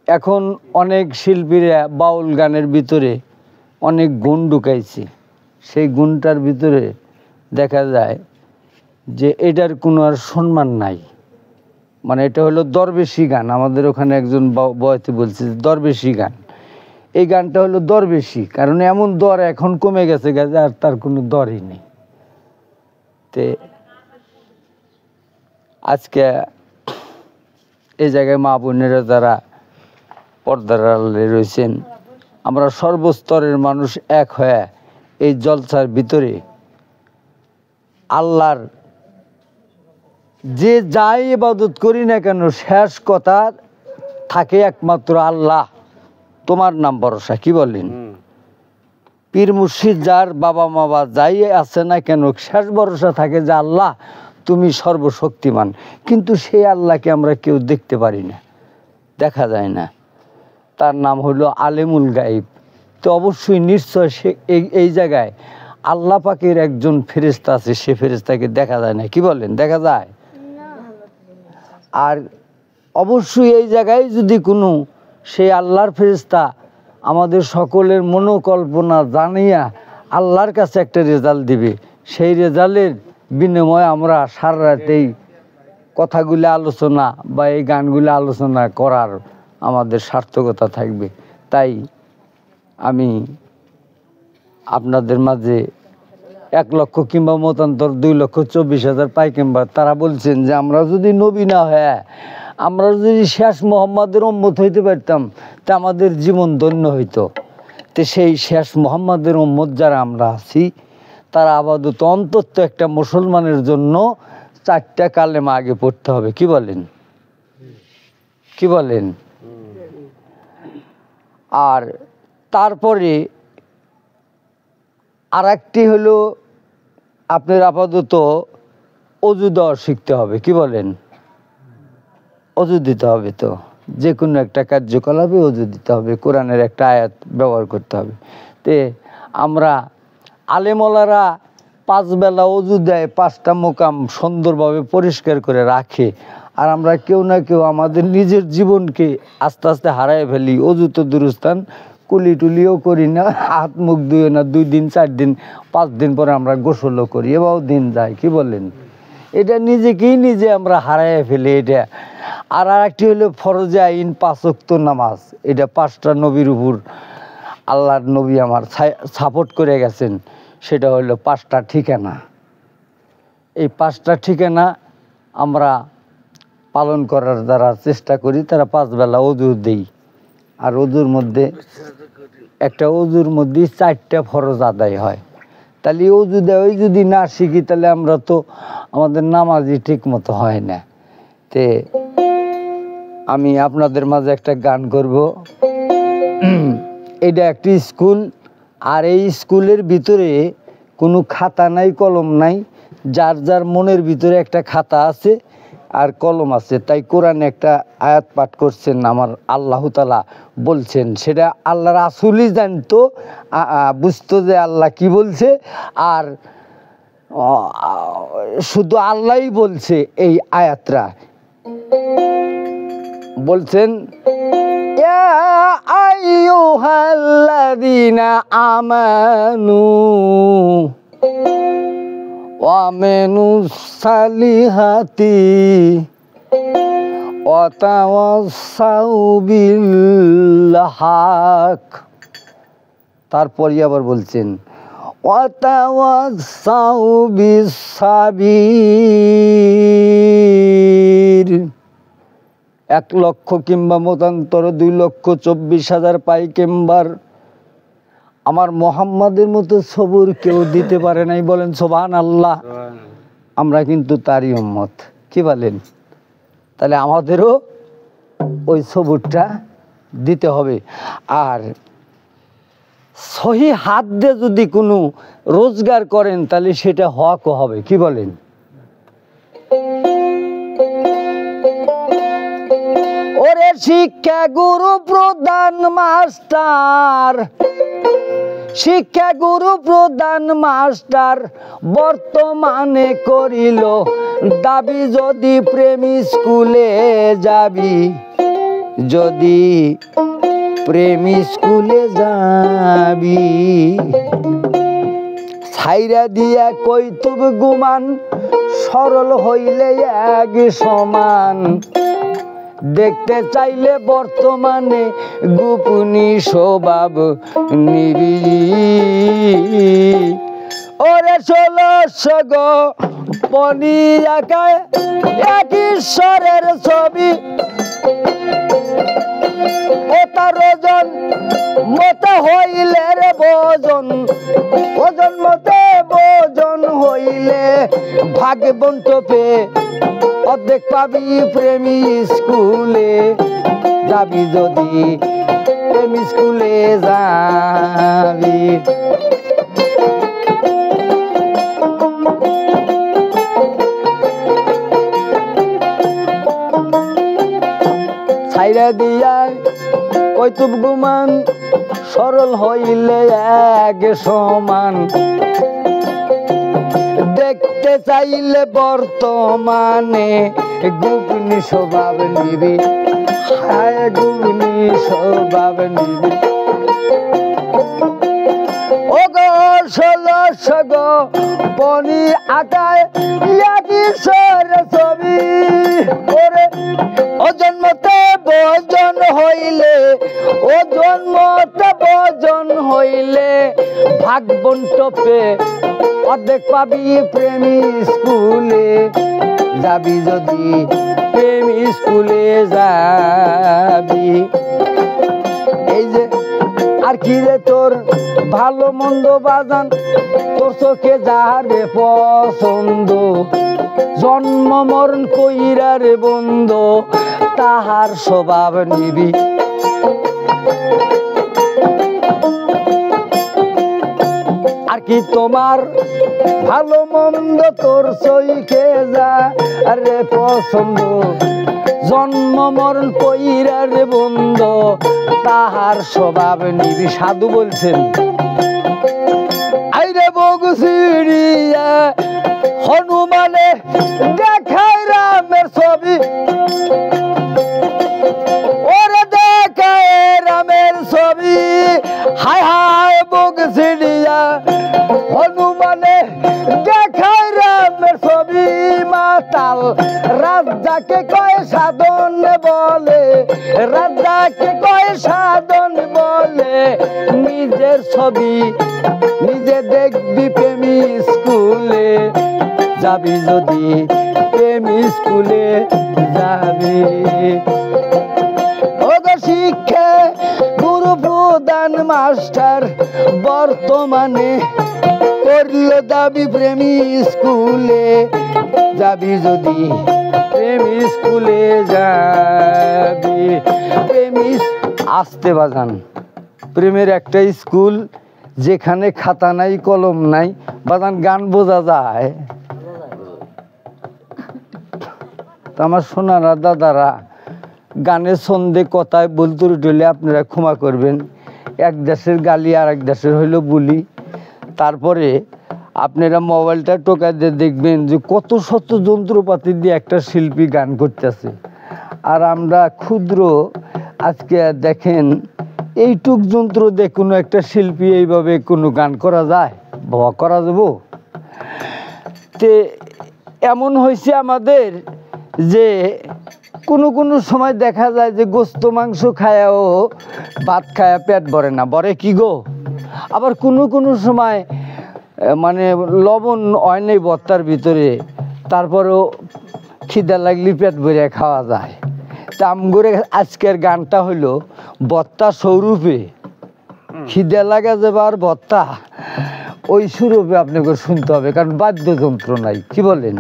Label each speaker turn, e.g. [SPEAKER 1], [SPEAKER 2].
[SPEAKER 1] এখন অনেক শিল্পীরা বাউল গানের ভিতরে অনেক গুণ ঢুকাইছে, সেই গুণটার ভিতরে দেখা যায় যে এটার কোনো আর সম্মান নাই। মানে এটা হলো দরবেশি গান। আমাদের ওখানে একজন বয়াতি বলছে যে দরবেশি গান। এই গানটা হলো দরবেশি, কারণ এমন দর এখন কমে গেছে আর তার কোনো দরই নেই। তে আজকে এই জায়গায় মা বোনেরা যারা পর্দার আড়ালে রয়েছেন, আমরা সর্বস্তরের মানুষ এক হয়ে এই জলসার ভিতরে আল্লাহর যে যাই ইবাদত করি না কেন শেষ কথা থাকে একমাত্র আল্লাহ, তোমার নাম ভরসা। কি বলেন? পীর মুর্শিদ যার বাবা মা যাই আছে না কেন শেষ ভরসা থাকে যে আল্লাহ তুমি সর্বশক্তিমান। কিন্তু সেই আল্লাহকে আমরা কেউ দেখতে পারি না, দেখা যায় না। তার নাম হলো আলেমুল গাইব। তো অবশ্যই নিশ্চয় সে এই জায়গায় আল্লাহ পাকের একজন ফেরেশতা আছে, সে ফেরেশতাকে দেখা যায় না। কি বলেন? দেখা যায়? আর অবশ্যই এই জায়গায় যদি কোনো সেই আল্লাহর ফেরেশতা আমাদের সকলের মনোকল্পনা জানিয়া আল্লাহর কাছে একটা রেজাল্ট দিবে, সেই রেজাল্টের বিনিময়ে আমরা সারা রাত এই কথাগুলো আলোচনা বা এই গানগুলো আলোচনা করার আমাদের সার্থকতা থাকবে। তাই আমি আপনাদের মাঝে 1 লক্ষ কিংবা মতান্তর 2,24,000 পাই, কিংবা তারা বলছেন যে আমরা যদি নবী না হ্যাঁ আমরা যদি শেষ মোহাম্মদের উম্মত হইতে পারতাম তা আমাদের জীবন ধন্য হইতো। তো সেই শেষ মোহাম্মদের উম্মত যারা আমরা আছি তারা আপাতত অন্তত একটা মুসলমানের জন্য 4টা কালেমা আগে পড়তে হবে। কি বলেন? কি বলেন? আর তারপরে আর একটি হলো আপনার আপাতত অজু দেওয়া শিখতে হবে। কি বলেন? অজু দিতে হবে, তো যে কোনো একটা কার্যকলাপে অজু দিতে হবে, কোরআনের একটা আয়াত ব্যবহার করতে হবে। তে আমরা আলেমওয়ালারা 5 বেলা অজু দেয়, 5টা মোকাম সুন্দরভাবে পরিষ্কার করে রাখে, আর আমরা কেউ না কেউ আমাদের নিজের জীবনকে আস্তে আস্তে হারায় ফেলি। অজু তো দূরস্থান, কুলি টুলিও করি না, হাত মুখ ধুয়ে না, 2 দিন 4 দিন 5 দিন পরে আমরা গোসলও করি, এবারও দিন যায়। কি বলেন? এটা নিজেকেই নিজে আমরা হারায় ফেলি এটা। আর একটি হলো ফরজে আইন 5 ওয়াক্ত নামাজ। এটা 5টা নবীর উপর আল্লাহর নবী আমার সাপোর্ট করে গেছেন, সেটা হলো 5টা ঠিকানা। এই 5টা ঠিকানা আমরা পালন করার দ্বারা চেষ্টা করি। তারা 5 বেলা অজু দেই, আর অজুর মধ্যে একটা অজুর মধ্যে 4টা ফরজ আদায় হয়। তাহলে অজু দেওয়াই যদি না শিখি তাহলে আমরা তো আমাদের নামাজই ঠিক মতো হয় না। তে আমি আপনাদের মাঝে একটা গান করব। এটা একটি স্কুল, আর এই স্কুলের ভিতরে কোনো খাতা নাই, কলম নাই, যার যার মনের ভিতরে একটা খাতা আছে আর কলম আছে। তাই কোরআনে একটা আয়াত পাঠ করছেন আমার আল্লাহ তাআলা বলছেন, সেটা আল্লাহ রাসূলই জানতো, বুঝতো যে আল্লাহ কি বলছে, আর শুধু আল্লাহই বলছে। এই আয়াতটা বলছেন, ইয়া আইয়ুহাল্লাযীনা আমানু ওয়া আমিনুস সালিহাতি ওয়া তাওয়াসাউ বিল হক। তারপরে আবার বলছেন, ওয়া তাওয়াসাউ বিস সাবির। 1 লক্ষ কিংবা মতান্তর 2,24,000 পাই কিংবার আমার মোহাম্মদের মতো সবুর কেউ দিতে পারে নাই। বলেন সুবহানাল্লাহ। আমরা কিন্তু তারই উম্মত। কি বলেন? তাহলে আমাদেরও ওই সবুরটা দিতে হবে। আর সহি হাত দিয়ে যদি কোনো রোজগার করেন তাহলে সেটা হকও হবে। কি বলেন? ওরে শিক্ষা গুরু প্রধান মাস্টার, শিক্ষা গুরু প্রধান মাস্টার বর্তমানে করিল দাবি, যদি প্রেমী স্কুলে যাবি যদি প্রেম স্কুলে যাবি, ছাইরা দিয়া কইতুব গুমান, সরল হইলে এক সমান। দেখতে চাইলে বর্তমানে গোপনী স্বভাব নিবি। ওরে 1600 গোপনী আকায় এক ঈশ্বরের ছবি, ও তার ওজন মতে হইলে রে ভোজন, ওজন মতে ভোজন হইলে ভাগ বন্টপে অর্ধেক পাবি প্রেমী স্কুলে যাবি, যদি প্রেমী স্কুলে যাবি। ছাইরা দিয়া কইতুব গুমান, সরল হইলে এক সমান। দেখতে চাইলে বর্তমানে গোপনী স্বভাব নিবি, হায় গোপনী স্বভাব নিবি। ও গো 1600 গোপনী আকায় এক ঈশ্বরের ছবি, ওরে ওজন মতে ভোজন হইলে, ওজন মতে ভোজন হইলে ভাগ বন্টপে অর্ধেক পাবি প্রেমী স্কুলে যাবি, যদি প্রেমী স্কুলে যাবি। এই যে আর কি রে তোর ভালো মন্দ বাজান, তোর চোখে যারে পছন্দ, জন্ম মরণ কইরা রে বন্ধ, তাহার স্বভাব নিবি। আর কি তোমার ভালো মন্দ তোর চোখে যারে পছন্দ, জন্ম মরণ কইরা রে বন্ধ, তাহার স্বভাব নিবি। সাধু বলছেন, আইরে বগুসিরিয়া হনুমানে দেখায় রামের ছবি, ওরে দেখায় রামের ছবি, হায় হায় বগুসিরিয়া হনুমানে দেখায় রামের ছবি। মাতাল রাজাকে কয় সাধন বলে, রাজাকে কয় সাধন বলে, নিজের ছবি নিজে দেখবি প্রেমী স্কুলে যাবি, যদি প্রেমী স্কুলে যাবি। ও গো শিক্ষা গুরু প্রধান মাস্টার বর্তমানে করলে দাবি প্রেমী স্কুলে যাবি, যদি প্রেমী স্কুলে যাবি। প্রেমী আসতে বাজান, প্রেমের একটা স্কুল যেখানে খাতা নাই কলম নাই বাজান, গান বোঝা যায়। আমার সোনারা দাদারা গানের ছন্দে কথায় বলতে উঠলে আপনারা ক্ষমা করবেন, এক দেশের গালি আর এক দেশের হইল বুলি। তারপরে আপনারা মোবাইলটা টোকায় দিয়ে দেখবেন যে কত শত যন্ত্রপাতি দিয়ে একটা শিল্পী গান করতেছে, আর আমরা ক্ষুদ্র আজকে দেখেন এইটুক যন্ত্র দিয়ে কোনো একটা শিল্পী এইভাবে কোনো গান করা যায়, বাবা করা যাব? তে এমন হয়েছে আমাদের যে কোনো সময় দেখা যায় যে গোস্ত মাংস খায়াও ভাত খায়া পেট ভরে না, ভরে কি গো? আবার কোনো সময় মানে লবণ হয় নাই ভর্তার ভিতরে, তারপরেও খিদা লাগলে পেট ভরে খাওয়া যায়। তা আমগরে আজকের গানটা হইল ভর্তা স্বরূপে, খিদা লাগা যাবে আর ভর্তা ওই স্বরূপে আপনাকে শুনতে হবে, কারণ বাদ্যযন্ত্র নাই, কি বলেন?